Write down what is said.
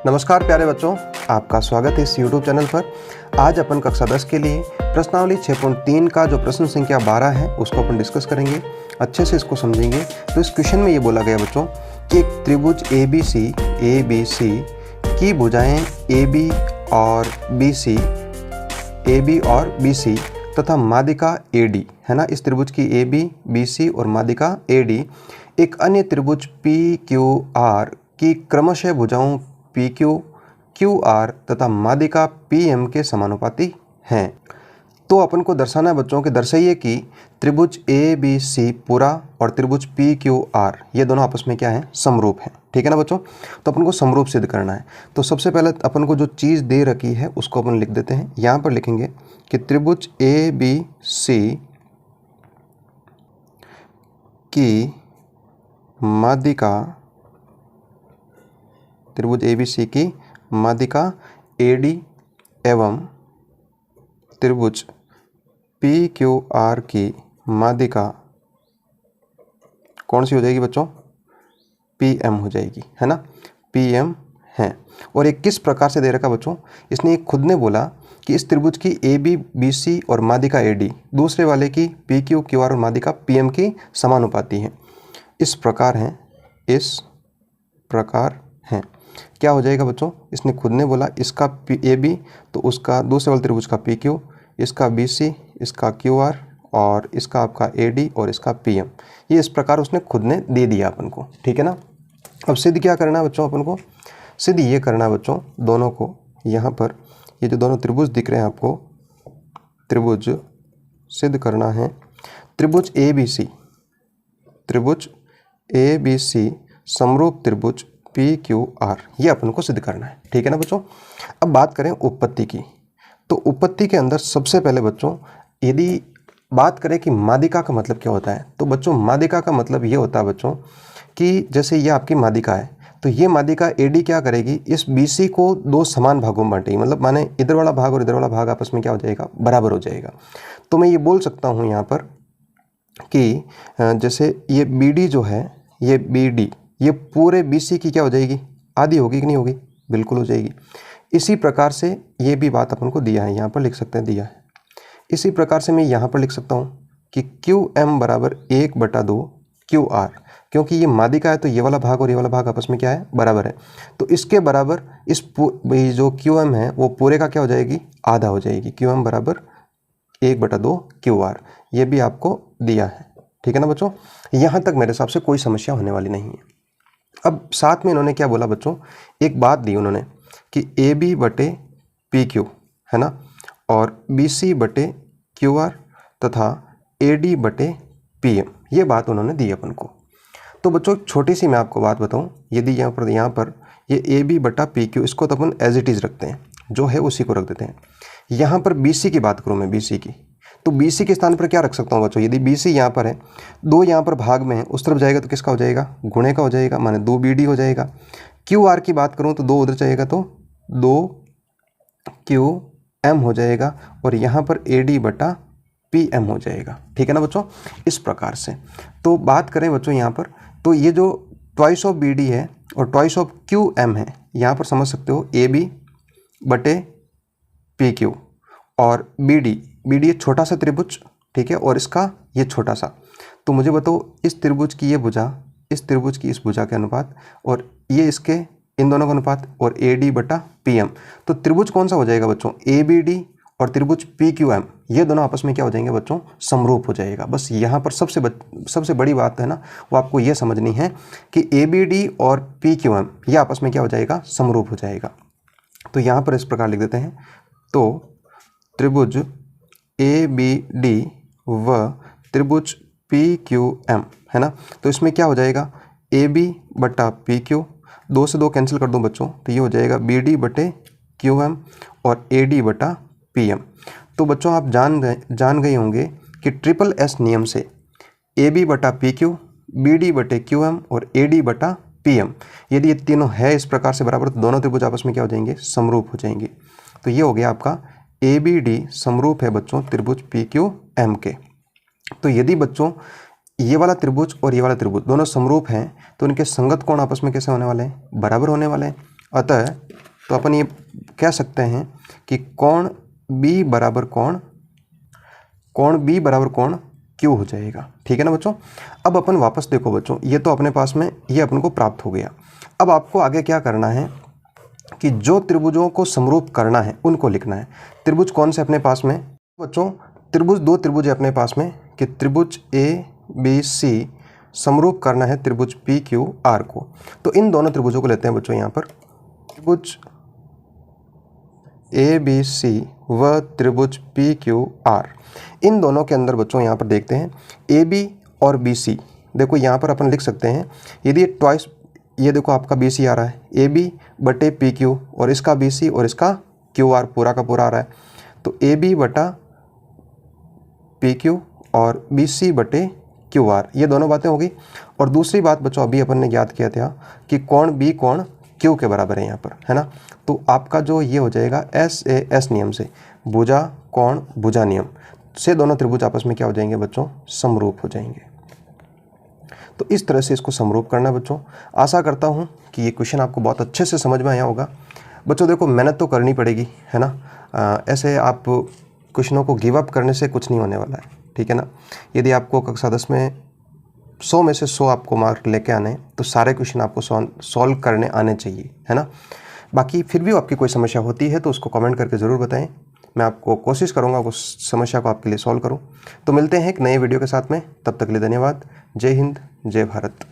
नमस्कार प्यारे बच्चों, आपका स्वागत है इस YouTube चैनल पर। आज अपन कक्षा 10 के लिए प्रश्नावली 6.3 का जो प्रश्न संख्या 12 है उसको अपन डिस्कस करेंगे, अच्छे से इसको समझेंगे। तो इस क्वेश्चन में ये बोला गया बच्चों कि एक त्रिभुज ABC की भुजाएं AB और BC तथा माध्यिका AD है ना। इस त्रिभुज की AB, BC और माध्यिका AD एक अन्य त्रिभुज PQR की क्रमशः भुजाओं PQ, QR तथा माध्यिका PM के समानुपाती हैं। तो अपन को दर्शाना है बच्चों के दर्शाइए कि त्रिभुज ABC पूरा और त्रिभुज PQR ये दोनों आपस में क्या है, समरूप हैं। ठीक है ना बच्चों। तो अपन को समरूप सिद्ध करना है। तो सबसे पहले अपन को जो चीज़ दे रखी है उसको अपन लिख देते हैं। यहाँ पर लिखेंगे कि त्रिभुज ABC की माध्यिका, त्रिभुज ABC की माध्यिका AD एवं त्रिभुज PQR की माध्यिका कौन सी हो जाएगी बच्चों, PM हो जाएगी, है ना। PM है। और एक किस प्रकार से दे रखा बच्चों, इसने खुद ने बोला कि इस त्रिभुज की AB, BC और माध्यिका AD दूसरे वाले की PQ, QR और माध्यिका PM की समानुपाती है। इस प्रकार हैं, इस प्रकार हैं। क्या हो जाएगा बच्चों, इसने खुद ने बोला इसका AB तो उसका दूसरे वाले त्रिभुज का PQ, इसका BC, इसका QR और इसका आपका AD और इसका PM। ये इस प्रकार उसने खुद ने दे दिया अपन को। ठीक है ना। अब सिद्ध क्या करना है बच्चों, अपन को सिद्ध ये करना है बच्चों, दोनों को यहाँ पर ये जो दोनों त्रिभुज दिख रहे हैं आपको, त्रिभुज सिद्ध करना है। त्रिभुज ABC समरूप त्रिभुज PQR ये अपन को सिद्ध करना है। ठीक है ना बच्चों। अब बात करें उत्पत्ति की। तो उत्पत्ति के अंदर सबसे पहले बच्चों यदि बात करें कि माध्यिका का मतलब क्या होता है, तो बच्चों माध्यिका का मतलब ये होता है बच्चों कि जैसे ये आपकी माध्यिका है तो ये माध्यिका AD क्या करेगी, इस BC को दो समान भागों में बांटेगी। मतलब माने इधर वाला भाग और इधर वाला भाग आपस में क्या हो जाएगा, बराबर हो जाएगा। तो मैं ये बोल सकता हूँ यहाँ पर कि जैसे ये BD जो है, ये BD ये पूरे BC की क्या हो जाएगी, आधी होगी कि नहीं होगी, बिल्कुल हो जाएगी। इसी प्रकार से ये भी बात अपन को दिया है, यहाँ पर लिख सकते हैं, दिया है। इसी प्रकार से मैं यहाँ पर लिख सकता हूँ कि QM बराबर 1/2 QR, क्योंकि ये माध्यिका है तो ये वाला भाग और ये वाला भाग आपस में क्या है, बराबर है। तो इसके बराबर इस जो QM है वो पूरे का क्या हो जाएगी, आधा हो जाएगी। QM बराबर 1/2 QR ये भी आपको दिया है। ठीक है ना बच्चों। यहाँ तक मेरे हिसाब से कोई समस्या होने वाली नहीं है। अब साथ में इन्होंने क्या बोला बच्चों, एक बात दी उन्होंने कि AB/PQ है ना, और BC/QR तथा AD/PM ये बात उन्होंने दी अपन को। तो बच्चों छोटी सी मैं आपको बात बताऊं, यदि यहाँ पर ये AB/PQ इसको तो अपन एज इट इज़ रखते हैं, जो है उसी को रख देते हैं। यहाँ पर BC की बात करूँ मैं, BC की, तो BC के स्थान पर क्या रख सकता हूँ बच्चों, यदि BC यहाँ पर है, दो यहाँ पर भाग में है, उस तरफ जाएगा तो किसका हो जाएगा, गुणे का हो जाएगा, माने 2BD हो जाएगा। QR की बात करूँ तो 2 उधर जाएगा तो 2QM हो जाएगा, और यहाँ पर AD/PM हो जाएगा। ठीक है ना बच्चों। इस प्रकार से तो बात करें बच्चों यहाँ पर, तो ये जो ट्वाइस ऑफ BD है और ट्वाइस ऑफ QM है, यहाँ पर समझ सकते हो AB/PQ और BD ये छोटा सा त्रिभुज, ठीक है, और इसका ये छोटा सा। तो मुझे बताओ इस त्रिभुज की ये भुजा, इस त्रिभुज की इस भुजा के अनुपात, और ये इसके इन दोनों का अनुपात, और AD/PM। तो त्रिभुज कौन सा हो जाएगा बच्चों, ABD और त्रिभुज PQM ये दोनों आपस में क्या हो जाएंगे बच्चों, समरूप हो जाएगा। बस यहाँ पर सबसे बड़ी बात है ना, वो आपको ये समझनी है कि ABD और PQM ये आपस में क्या हो जाएगा, समरूप हो जाएगा। तो यहाँ पर इस प्रकार लिख देते हैं, तो त्रिभुज ABD व त्रिभुज PQM है ना, तो इसमें क्या हो जाएगा, AB/PQ, 2 से 2 कैंसिल कर दूं बच्चों, तो ये हो जाएगा BD/QM और AD/PM। तो बच्चों आप जान गए होंगे कि SSS नियम से AB/PQ, BD/QM और AD/PM यदि ये तीनों है इस प्रकार से बराबर, तो दोनों त्रिभुज आपस में क्या हो जाएंगे, समरूप हो जाएंगे। तो ये हो गया आपका ABD समरूप है बच्चों त्रिभुज PQM के। तो यदि बच्चों ये वाला त्रिभुज और ये वाला त्रिभुज दोनों समरूप हैं तो इनके संगत कोण आपस में कैसे होने वाले हैं, बराबर होने वाले हैं। अतः तो अपन ये कह सकते हैं कि कोण B बराबर कोण B बराबर कोण Q हो जाएगा। ठीक है ना बच्चों। अब अपन वापस देखो बच्चों, ये तो अपने पास में ये अपन को प्राप्त हो गया। अब आपको आगे क्या करना है कि जो त्रिभुजों को समरूप करना है उनको लिखना है। त्रिभुज कौन से अपने पास में बच्चों, त्रिभुज दो त्रिभुज है अपने पास में कि त्रिभुज ABC समरूप करना है त्रिभुज PQR को। तो इन दोनों त्रिभुजों को लेते हैं बच्चों यहाँ पर, त्रिभुज ABC व त्रिभुज PQR। इन दोनों के अंदर बच्चों यहाँ पर देखते हैं AB और BC। देखो यहाँ पर अपन लिख सकते हैं, यदि ट्वाइस, ये देखो आपका BC आ रहा है AB बटे PQ और इसका BC और इसका QR पूरा का पूरा आ रहा है, तो AB बटा PQ और BC बटे QR, ये दोनों बातें होगी। और दूसरी बात बच्चों अभी अपन ने याद किया था कि कोण B कोण Q के बराबर है यहाँ पर, है ना। तो आपका जो ये हो जाएगा SAS नियम से, भुजा कोण भुजा नियम से दोनों त्रिभुज आपस में क्या हो जाएंगे बच्चों, समरूप हो जाएंगे। तो इस तरह से इसको समरूप करना बच्चों। आशा करता हूँ कि ये क्वेश्चन आपको बहुत अच्छे से समझ में आया होगा। बच्चों देखो मेहनत तो करनी पड़ेगी, है ना। ऐसे आप क्वेश्चनों को गिव अप करने से कुछ नहीं होने वाला है, ठीक है ना। यदि आपको कक्षा 10 में 100 में से 100 आपको मार्क लेके आने तो सारे क्वेश्चन आपको सॉल्व करने आने चाहिए, है ना। बाकी फिर भी आपकी कोई समस्या होती है तो उसको कमेंट करके ज़रूर बताएं, मैं आपको कोशिश करूंगा उस समस्या को आपके लिए सॉल्व करूं। तो मिलते हैं एक नए वीडियो के साथ में, तब तक के लिए धन्यवाद। जय हिंद, जय भारत।